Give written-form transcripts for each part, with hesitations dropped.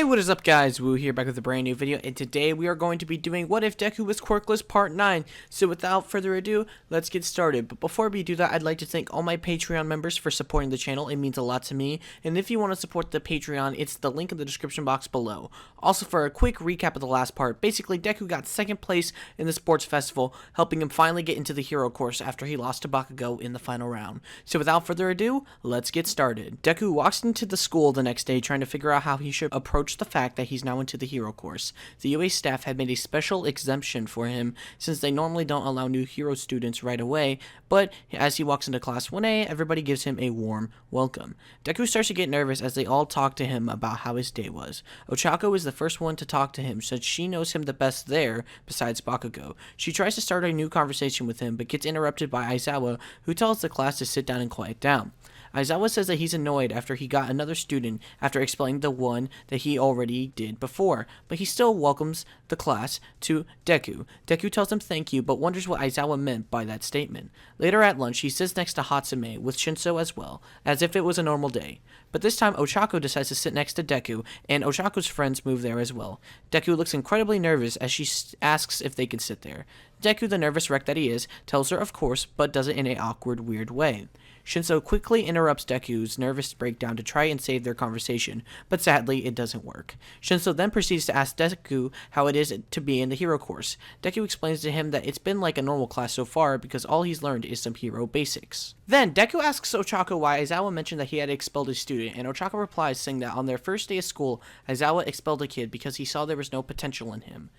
Hey, what is up guys, Woo here back with a brand new video, and today we are going to be doing What If Deku Was Quirkless Part 9. So without further ado, let's get started. But before we do that, I'd like to thank all my Patreon members for supporting the channel. It means a lot to me, and if you want to support the Patreon, it's the link in the description box below. Also, for a quick recap of the last part, basically Deku got second place in the sports festival, helping him finally get into the hero course after he lost to Bakugo in the final round. So without further ado, let's get started. Deku walks into the school the next day trying to figure out how he should approach the fact that he's now into the hero course. The UA staff had made a special exemption for him since they normally don't allow new hero students right away, but as he walks into class 1A, everybody gives him a warm welcome. Deku starts to get nervous as they all talk to him about how his day was. Ochako is the first one to talk to him since she knows him the best there besides Bakugo. She tries to start a new conversation with him but gets interrupted by Aizawa, who tells the class to sit down and quiet down. Aizawa says that he's annoyed after he got another student after explaining the one that he already did before, but he still welcomes the class to Deku. Deku tells him thank you, but wonders what Aizawa meant by that statement. Later at lunch, he sits next to Hatsume with Shinso as well, as if it was a normal day. But this time, Ochako decides to sit next to Deku, and Ochako's friends move there as well. Deku looks incredibly nervous as she asks if they can sit there. Deku, the nervous wreck that he is, tells her of course, but does it in an awkward, weird way. Shinso quickly interrupts Deku's nervous breakdown to try and save their conversation, but sadly, it doesn't work. Shinso then proceeds to ask Deku how it is to be in the hero course. Deku explains to him that it's been like a normal class so far because all he's learned is some hero basics. Then, Deku asks Ochako why Aizawa mentioned that he had expelled a student, and Ochako replies saying that on their first day of school, Aizawa expelled a kid because he saw there was no potential in him.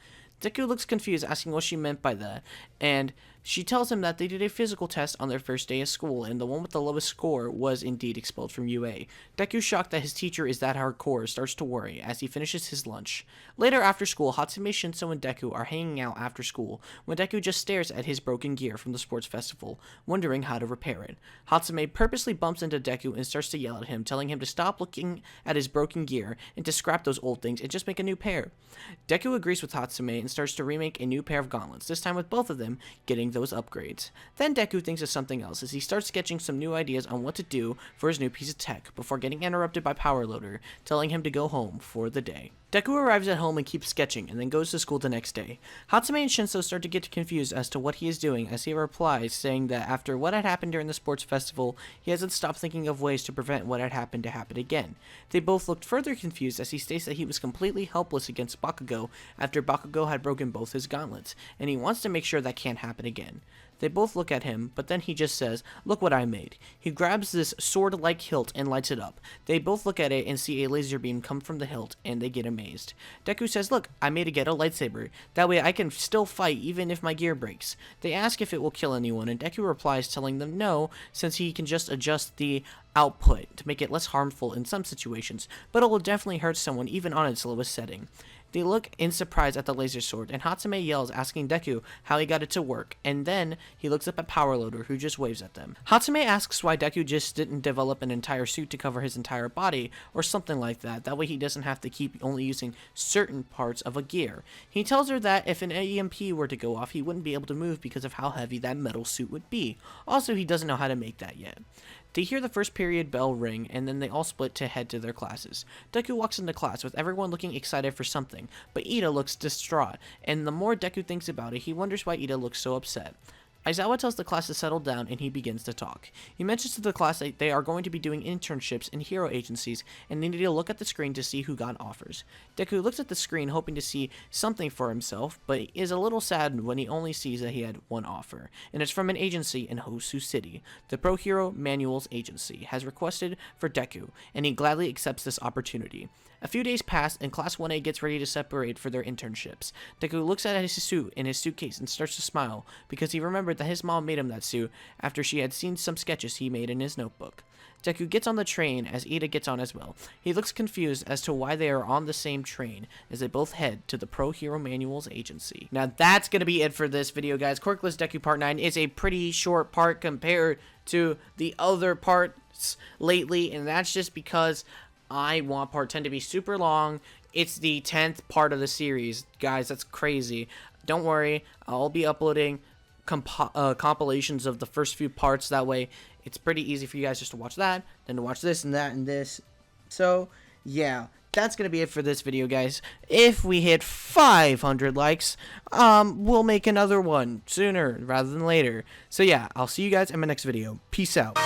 Deku looks confused, asking what she meant by that, and she tells him that they did a physical test on their first day of school, and the one with the lowest score was indeed expelled from UA. Deku, shocked that his teacher is that hardcore, starts to worry as he finishes his lunch. Later after school, Hatsume, Shinso, and Deku are hanging out after school, when Deku just stares at his broken gear from the sports festival, wondering how to repair it. Hatsume purposely bumps into Deku and starts to yell at him, telling him to stop looking at his broken gear and to scrap those old things and just make a new pair. Deku agrees with Hatsume and starts to remake a new pair of gauntlets, this time with both of them getting those upgrades. Then Deku thinks of something else as he starts sketching some new ideas on what to do for his new piece of tech before getting interrupted by Power Loader, telling him to go home for the day. Deku arrives at home and keeps sketching, and then goes to school the next day. Hatsume and Shinso start to get confused as to what he is doing as he replies, saying that after what had happened during the sports festival, he hasn't stopped thinking of ways to prevent what had happened to happen again. They both looked further confused as he states that he was completely helpless against Bakugo after Bakugo had broken both his gauntlets, and he wants to make sure that can't happen again. They both look at him, but then he just says, "Look what I made." He grabs this sword-like hilt and lights it up. They both look at it and see a laser beam come from the hilt, and they get amazed. Deku says, "Look, I made a ghetto lightsaber. That way I can still fight even if my gear breaks." They ask if it will kill anyone, and Deku replies telling them no, since he can just adjust the output to make it less harmful in some situations, but it will definitely hurt someone even on its lowest setting. They look in surprise at the laser sword, and Hatsume yells, asking Deku how he got it to work, and then he looks up at Power Loader, who just waves at them. Hatsume asks why Deku just didn't develop an entire suit to cover his entire body, or something like that, that way he doesn't have to keep only using certain parts of a gear. He tells her that if an EMP were to go off, he wouldn't be able to move because of how heavy that metal suit would be. Also, he doesn't know how to make that yet. They hear the first period bell ring, and then they all split to head to their classes. Deku walks into class with everyone looking excited for something, but Ida looks distraught, and the more Deku thinks about it, he wonders why Ida looks so upset. Aizawa tells the class to settle down, and he begins to talk. He mentions to the class that they are going to be doing internships in hero agencies, and they need to look at the screen to see who got offers. Deku looks at the screen hoping to see something for himself, but is a little saddened when he only sees that he had one offer, and it's from an agency in Hosu City. The Pro Hero Manuals Agency has requested for Deku, and he gladly accepts this opportunity. A few days pass, and Class 1A gets ready to separate for their internships. Deku looks at his suit in his suitcase and starts to smile, because he remembered that his mom made him that suit after she had seen some sketches he made in his notebook. Deku gets on the train as Ida gets on as well. He looks confused as to why they are on the same train as they both head to the Pro Hero Manuals Agency. Now that's going to be it for this video, guys. Quirkless Deku Part 9 is a pretty short part compared to the other parts lately, and that's just because I want part 10 to be super long. It's the 10th part of the series. Guys, that's crazy. Don't worry, I'll be uploading compilations of the first few parts. That way, it's pretty easy for you guys just to watch that, then to watch this and that and this. So, yeah. that's going to be it for this video, guys. If we hit 500 likes, we'll make another one sooner rather than later. So yeah, I'll see you guys in my next video. Peace out.